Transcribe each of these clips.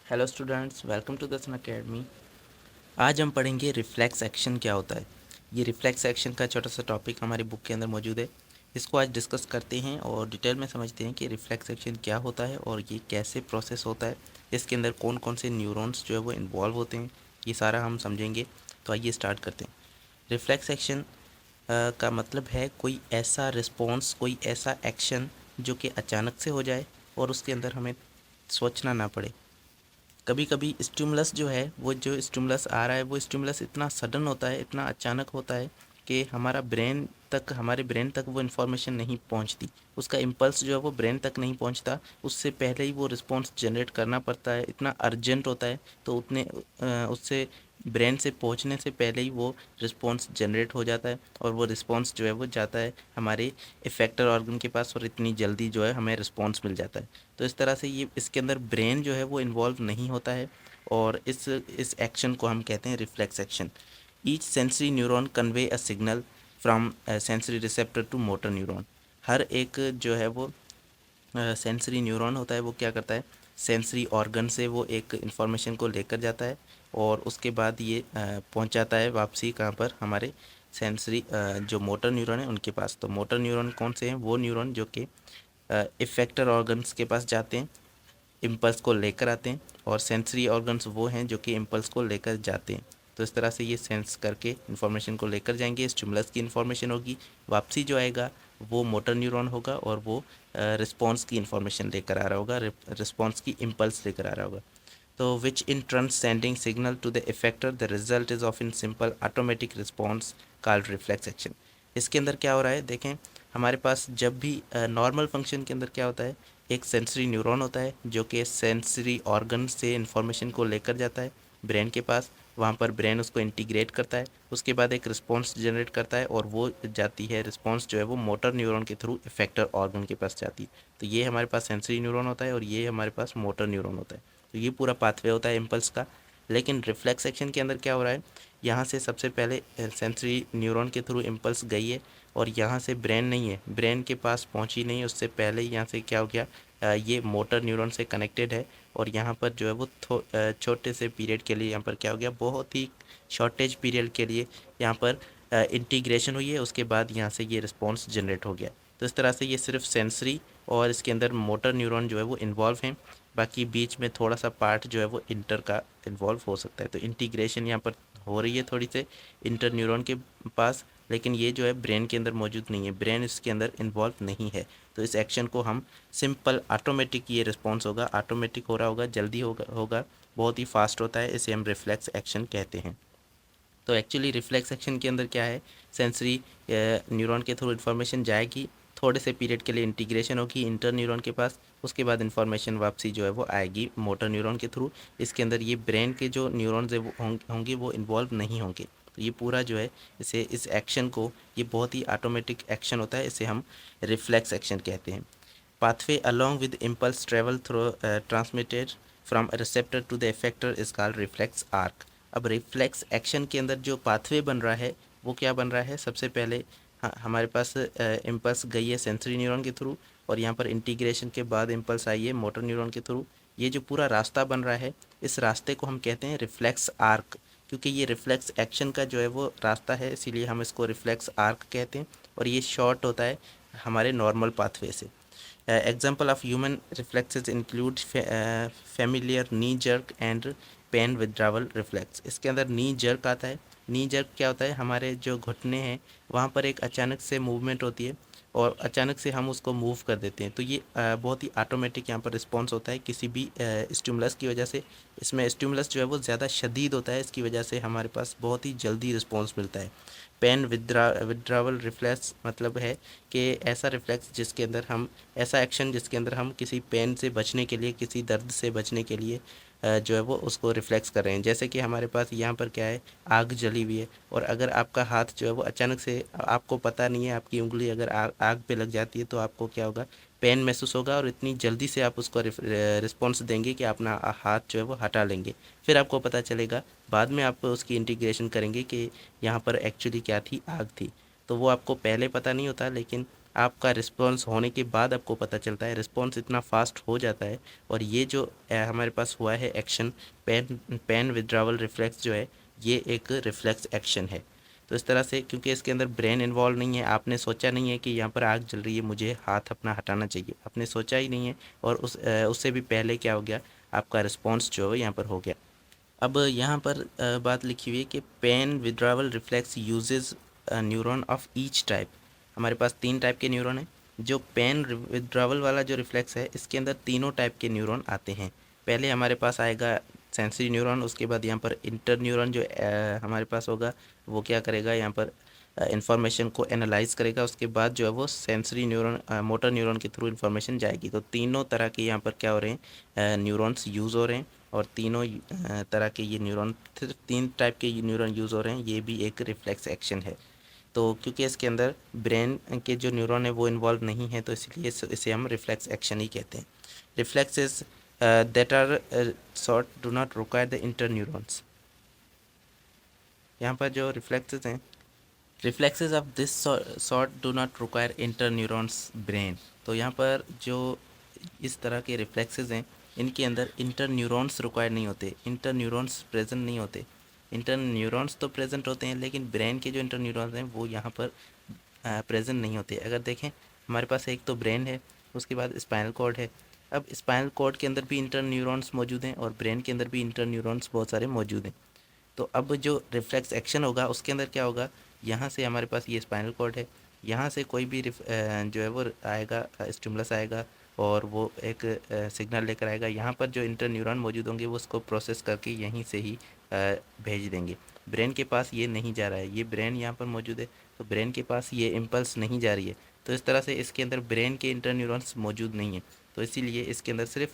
Hello students, welcome to the Sun Academy. आज हम पढ़ेंगे रिफ्लेक्स एक्शन क्या होता है। ये रिफ्लेक्स एक्शन का छोटा सा टॉपिक हमारी बुक के अंदर मौजूद है। इसको आज डिस्कस करते हैं और डिटेल में समझते हैं कि रिफ्लेक्स एक्शन क्या होता है और ये कैसे प्रोसेस होता है। इसके अंदर कौन कौन से न्यूरॉन्स जो है वो इन्वॉल्व होते हैं, ये सारा हम समझेंगे। तो आइए स्टार्ट करते हैं। रिफ्लेक्स एक्शन का मतलब है कोई ऐसा रिस्पॉन्स, कोई ऐसा एक्शन जो कि अचानक से हो जाए और उसके अंदर हमें सोचना ना पड़े। कभी कभी स्टिमुलस जो है, वो जो स्टिमुलस आ रहा है वो स्टिमुलस इतना सडन होता है, इतना अचानक होता है कि हमारे ब्रेन तक वो इन्फॉर्मेशन नहीं पहुंचती। उसका इम्पल्स जो है वो ब्रेन तक नहीं पहुंचता, उससे पहले ही वो रिस्पॉन्स जनरेट करना पड़ता है, इतना अर्जेंट होता है। तो उससे ब्रेन से पहुंचने से पहले ही वो रिस्पॉन्स जनरेट हो जाता है और वो रिस्पॉन्स जो है वो जाता है हमारे इफेक्टर ऑर्गन के पास और इतनी जल्दी जो है हमें रिस्पॉन्स मिल जाता है। तो इस तरह से ये इसके अंदर ब्रेन जो है वो इन्वॉल्व नहीं होता है और इस एक्शन को हम कहते हैं reflex action. Each sensory neuron convey a signal from sensory receptor to motor neuron. हर एक जो है वो सेंसरी न्यूरॉन होता है, वो क्या करता है, सेंसरी ऑर्गन से वो एक इन्फॉर्मेशन को लेकर जाता है और उसके बाद ये पहुंच जाता है वापसी कहाँ पर, हमारे सेंसरी जो मोटर न्यूरॉन है उनके पास। तो मोटर न्यूरॉन कौन से हैं, वो न्यूरॉन जो कि इफेक्टर ऑर्गन्स के पास जाते हैं, इम्पल्स को लेकर आते हैं, और सेंसरी ऑर्गन्स वो हैं जो कि इम्पल्स को लेकर जाते हैं। तो इस तरह से ये सेंस करके इन्फॉर्मेशन को लेकर जाएंगे, स्टिमुलस की इन्फॉर्मेशन होगी, वापसी जो आएगा वो मोटर न्यूरॉन होगा और वो रिस्पॉन्स की इन्फॉर्मेशन लेकर आ रहा होगा, रिस्पॉन्स की इम्पल्स लेकर आ रहा होगा। तो which in turn sending signal to the effector, the result is of in simple automatic response called reflex action. इसके अंदर क्या हो रहा है, देखें, हमारे पास जब भी नॉर्मल फंक्शन के अंदर क्या होता है, एक सेंसरी न्यूरॉन होता है जो कि सेंसरी ऑर्गन से इन्फॉर्मेशन को लेकर जाता है ब्रेन के पास। वहाँ पर ब्रेन उसको इंटीग्रेट करता है, उसके बाद एक रिस्पॉन्स जनरेट करता है और वो जाती है, रिस्पॉन्स जो है वो मोटर न्यूरॉन के थ्रू इफेक्टर ऑर्गन के पास जाती है। तो ये हमारे पास सेंसरी न्यूरॉन होता है और ये हमारे पास मोटर न्यूरॉन होता है। तो ये पूरा पाथवे होता है इम्पल्स का। लेकिन रिफ्लेक्स एक्शन के अंदर क्या हो रहा है, यहाँ से सबसे पहले सेंसरी न्यूरॉन के थ्रू इम्पल्स गई है और यहाँ से ब्रेन नहीं है, ब्रेन के पास पहुँची नहीं, उससे पहले ही यहाँ से क्या हो गया, ये मोटर न्यूरॉन से कनेक्टेड है और यहाँ पर जो है वो छोटे से पीरियड के लिए यहाँ पर क्या हो गया, बहुत ही शॉर्टेज पीरियड के लिए यहाँ पर इंटीग्रेशन हुई है, उसके बाद यहाँ से ये रिस्पॉन्स जनरेट हो गया। तो इस तरह से ये सिर्फ सेंसरी और इसके अंदर मोटर न्यूरॉन जो है वो इन्वॉल्व हैं, बाकी बीच में थोड़ा सा पार्ट जो है वो इंटर का इन्वॉल्व हो सकता है। तो इंटीग्रेशन यहाँ पर हो रही है थोड़ी से इंटर न्यूरॉन के पास, लेकिन ये जो है ब्रेन के अंदर मौजूद नहीं है, ब्रेन इसके अंदर इन्वॉल्व नहीं है। तो इस एक्शन को हम सिंपल ऑटोमेटिक, ये रिस्पॉन्स होगा ऑटोमेटिक हो रहा होगा, जल्दी होगा, बहुत ही फास्ट होता है, इसे हम रिफ्लेक्स एक्शन कहते हैं। तो एक्चुअली रिफ्लेक्स एक्शन के अंदर क्या है, सेंसरी न्यूरॉन के थ्रू इन्फॉर्मेशन जाएगी, थोड़े से पीरियड के लिए इंटीग्रेशन होगी इंटर न्यूरॉन के पास, उसके बाद इन्फॉर्मेशन वापसी जो है वो आएगी मोटर न्यूरॉन के थ्रू। इसके अंदर ये ब्रेन के जो न्यूरॉन्स है वो होंगे, वो इन्वॉल्व नहीं होंगे। तो ये पूरा जो है, इस एक्शन को, ये बहुत ही ऑटोमेटिक एक्शन होता है, इसे हम रिफ्लेक्स एक्शन कहते हैं। Pathway along with impulse travel through transmitted from a receptor to the effector is called reflex arc। अब रिफ्लेक्स एक्शन के अंदर जो पाथवे बन रहा है वो क्या बन रहा है, सबसे पहले हमारे पास इम्पल्स गई है सेंसरी न्यूरॉन के थ्रू और यहाँ पर इंटीग्रेशन के बाद इम्पल्स आई है मोटर न्यूरॉन के थ्रू। ये जो पूरा रास्ता बन रहा है, इस रास्ते को हम कहते हैं रिफ्लेक्स आर्क, क्योंकि ये रिफ्लेक्स एक्शन का जो है वो रास्ता है, इसीलिए हम इसको रिफ्लेक्स आर्क कहते हैं और ये शॉर्ट होता है हमारे नॉर्मल पाथवे से। Example of human reflexes include familiar knee jerk and pain withdrawal reflex. इसके अंदर नी जर्क आता है। नी जर्क क्या होता है, हमारे जो घुटने हैं वहाँ पर एक अचानक से मूवमेंट होती है और अचानक से हम उसको मूव कर देते हैं। तो ये बहुत ही ऑटोमेटिक यहाँ पर रिस्पॉन्स होता है किसी भी स्टिमुलस की वजह से। इसमें स्टिमुलस जो है वो ज़्यादा शदीद होता है, इसकी वजह से हमारे पास बहुत ही जल्दी रिस्पॉन्स मिलता है। पेन विड्रावल रिफ्लेक्स मतलब है कि ऐसा रिफ्लेक्स जिसके अंदर हम, ऐसा एक्शन जिसके अंदर हम किसी पेन से बचने के लिए, किसी दर्द से बचने के लिए जो है वो उसको रिफ्लेक्स कर रहे हैं। जैसे कि हमारे पास यहाँ पर क्या है, आग जली हुई है और अगर आपका हाथ जो है वो अचानक से, आपको पता नहीं है, आपकी उंगली अगर आग पे लग जाती है तो आपको क्या होगा, पेन महसूस होगा और इतनी जल्दी से आप उसको रिस्पॉन्स देंगे कि अपना हाथ जो है वो हटा लेंगे। फिर आपको पता चलेगा, बाद में आप उसकी इंटीग्रेशन करेंगे कि यहाँ पर एक्चुअली क्या थी, आग थी। तो वो आपको पहले पता नहीं होता, लेकिन आपका रिस्पॉन्स होने के बाद आपको पता चलता है, रिस्पॉन्स इतना फास्ट हो जाता है। और ये जो हमारे पास हुआ है एक्शन, पेन विड्रावल रिफ्लेक्स जो है, ये एक रिफ्लेक्स एक्शन है। तो इस तरह से, क्योंकि इसके अंदर ब्रेन इन्वॉल्व नहीं है, आपने सोचा नहीं है कि यहाँ पर आग जल रही है, मुझे हाथ अपना हटाना चाहिए, आपने सोचा ही नहीं है, और उससे भी पहले क्या हो गया, आपका रिस्पॉन्स जो है यहाँ पर हो गया। अब यहाँ पर बात लिखी हुई है कि pain withdrawal reflex uses neuron of each type. हमारे पास 3 टाइप के न्यूरॉन हैं। जो पेन विड्रावल वाला जो रिफ्लेक्स है, इसके अंदर तीनों टाइप के न्यूरॉन आते हैं। पहले हमारे पास आएगा सेंसरी न्यूरॉन, उसके बाद यहाँ पर इंटर न्यूरॉन जो हमारे पास होगा, वो क्या करेगा, यहाँ पर इंफॉर्मेशन को एनालाइज करेगा। उसके बाद जो है वो सेंसरी न्यूरॉन, मोटर न्यूरॉन के थ्रू इन्फॉर्मेशन जाएगी। तो तीनों तरह के यहाँ पर क्या हो रहे हैं, न्यूरॉन्स यूज़ हो रहे हैं। और तीनों तरह के ये न्यूरॉन, सिर्फ 3 टाइप के ये न्यूरॉन यूज़ हो रहे हैं। ये भी एक रिफ्लेक्स एक्शन है। तो क्योंकि इसके अंदर ब्रेन के जो न्यूरॉन है वो इन्वॉल्व नहीं है, तो इसलिए इसे हम रिफ्लेक्स एक्शन ही कहते हैं। Reflexes that are short do not require the interneurons. यहाँ पर जो रिफ्लेक्सेस हैं, reflexes of this sort do not require interneurons brain. तो यहाँ पर जो इस तरह के रिफ्लेक्सेस हैं, इनके अंदर इंटर न्यूरॉन्स रिक्वायर नहीं होते, इंटर न्यूरॉन्स प्रेजेंट नहीं होते। इंटर न्यूरॉन्स तो प्रेजेंट होते हैं, लेकिन ब्रेन के जो इंटर न्यूरॉन्स हैं वो यहाँ पर प्रेजेंट नहीं होते। अगर देखें, हमारे पास एक तो ब्रेन है, उसके बाद स्पाइनल कॉर्ड है। अब स्पाइनल कॉर्ड के अंदर भी इंटर न्यूरॉन्स मौजूद हैं, और ब्रेन के अंदर भी इंटर न्यूरॉन्स बहुत सारे मौजूद हैं। तो अब जो रिफ्लेक्स एक्शन होगा, उसके अंदर क्या होगा, यहाँ से हमारे पास ये स्पाइनल कॉर्ड है, यहाँ से कोई भी जो है वो आएगा, स्टिमुलस आएगा, और वो एक सिग्नल लेकर आएगा। यहाँ पर जो इंटर न्यूरॉन मौजूद होंगे वो उसको प्रोसेस करके यहीं से ही भेज देंगे। ब्रेन के पास ये नहीं जा रहा है, ये ब्रेन यहाँ पर मौजूद है, तो ब्रेन के पास ये इम्पल्स नहीं जा रही है। तो इस तरह से इसके अंदर ब्रेन के इंटर न्यूरॉन्स मौजूद नहीं है, तो इसीलिए इसके अंदर सिर्फ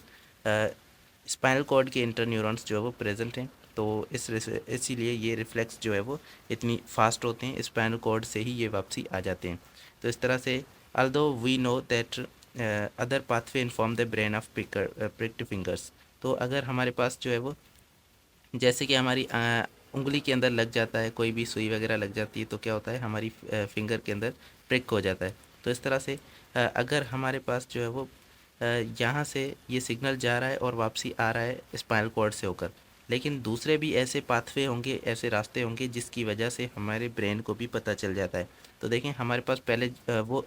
स्पाइनल कॉर्ड के इंटर न्यूरॉन्स जो है वो प्रेजेंट हैं। तो इसीलिए ये रिफ्लेक्स जो है वो इतनी फास्ट होते हैं, स्पाइनल कॉर्ड से ही ये वापसी आ जाते हैं। तो इस तरह से, although we know that other pathway inform the brain of pricked fingers. तो अगर हमारे पास जो है वो, जैसे कि हमारी उंगली के अंदर लग जाता है, कोई भी सुई वगैरह लग जाती है, तो क्या होता है, हमारी फिंगर के अंदर प्रिक हो जाता है। तो इस तरह से अगर हमारे पास जो है वो यहाँ से ये सिग्नल जा रहा है और वापसी आ रहा है स्पाइनल कॉर्ड से होकर, लेकिन दूसरे भी ऐसे पाथवे होंगे, ऐसे रास्ते होंगे जिसकी वजह से हमारे ब्रेन को भी पता चल जाता है। तो देखें, हमारे पास पहले वो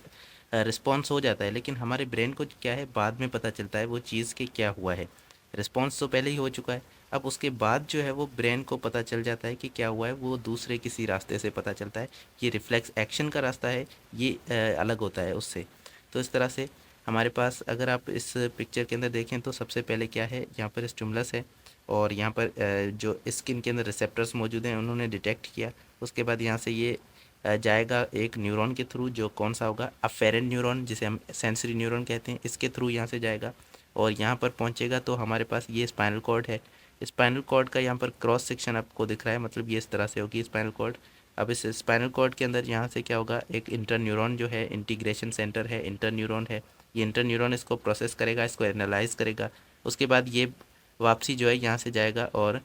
रिस्पॉन्स हो जाता है, लेकिन हमारे ब्रेन को क्या है, बाद में पता चलता है वो चीज़ के क्या हुआ है। रिस्पॉन्स तो पहले ही हो चुका है, अब उसके बाद जो है वो ब्रेन को पता चल जाता है कि क्या हुआ है, वो दूसरे किसी रास्ते से पता चलता है। ये रिफ्लेक्स एक्शन का रास्ता है, ये अलग होता है उससे। तो इस तरह से हमारे पास, अगर आप इस पिक्चर के अंदर देखें, तो सबसे पहले क्या है, यहाँ पर स्टिमुलस है, और यहाँ पर जो स्किन के अंदर रिसेप्टर्स मौजूद हैं उन्होंने डिटेक्ट किया। उसके बाद यहाँ से ये जाएगा एक न्यूरॉन के थ्रू, जो कौन सा होगा, अफेरेंट न्यूरॉन, जिसे हम सेंसरी न्यूरॉन कहते हैं, इसके थ्रू यहाँ से जाएगा और यहाँ पर पहुँचेगा। तो हमारे पास ये स्पाइनल कॉर्ड है। स्पाइनल कॉर्ड का यहाँ पर क्रॉस सेक्शन आपको दिख रहा है, मतलब ये इस तरह से होगी स्पाइनल कॉर्ड। अब इस स्पाइनल कॉर्ड के अंदर यहाँ से क्या होगा, एक इंटर न्यूरॉन जो है, इंटीग्रेशन सेंटर है, इंटर न्यूरॉन है। ये इंटर न्यूरॉन इसको प्रोसेस करेगा, इसको एनालाइज करेगा। उसके बाद ये वापसी जो है यहाँ से जाएगा, और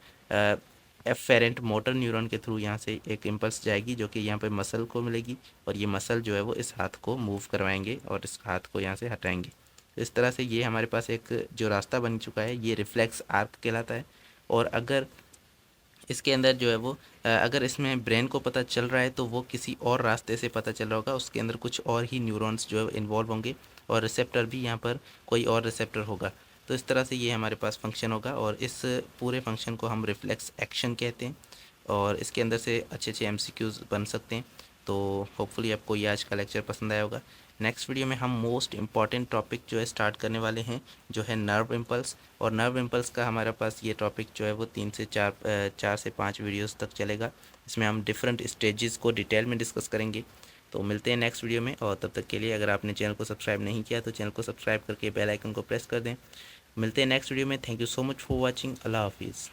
एफेरेंट मोटर न्यूरॉन के थ्रू यहाँ से एक इम्पल्स जाएगी, जो कि यहाँ पे मसल को मिलेगी, और ये मसल जो है वो इस हाथ को मूव करवाएंगे और इस हाथ को यहाँ से हटाएंगे। तो इस तरह से ये हमारे पास एक जो रास्ता बन चुका है, ये रिफ्लेक्स आर्क कहलाता है। और अगर इसके अंदर जो है वो अगर इसमें ब्रेन को पता चल रहा है, तो वो किसी और रास्ते से पता चल रहा होगा, उसके अंदर कुछ और ही न्यूरॉन्स जो है इन्वॉल्व होंगे, और रिसेप्टर भी यहाँ पर कोई और रिसेप्टर होगा। तो इस तरह से ये हमारे पास फंक्शन होगा, और इस पूरे फंक्शन को हम रिफ्लेक्स एक्शन कहते हैं। और इसके अंदर से अच्छे अच्छे एमसीक्यूज़ बन सकते हैं। तो होपफुली आपको ये आज का लेक्चर पसंद आया होगा। नेक्स्ट वीडियो में हम मोस्ट इम्पॉर्टेंट टॉपिक जो है स्टार्ट करने वाले हैं, जो है नर्व इम्पल्स। और नर्व इम्पल्स का हमारे पास ये टॉपिक जो है वो 4 से 5 वीडियोस तक चलेगा। इसमें हम डिफरेंट स्टेजेस को डिटेल में डिस्कस करेंगे। तो मिलते हैं नेक्स्ट वीडियो में, और तब तक के लिए अगर आपने चैनल को सब्सक्राइब नहीं किया तो चैनल को सब्सक्राइब करके बेल आइकन को प्रेस कर दें। मिलते हैं नेक्स्ट वीडियो में। Thank you so much for watching. अल्लाह हाफिज़।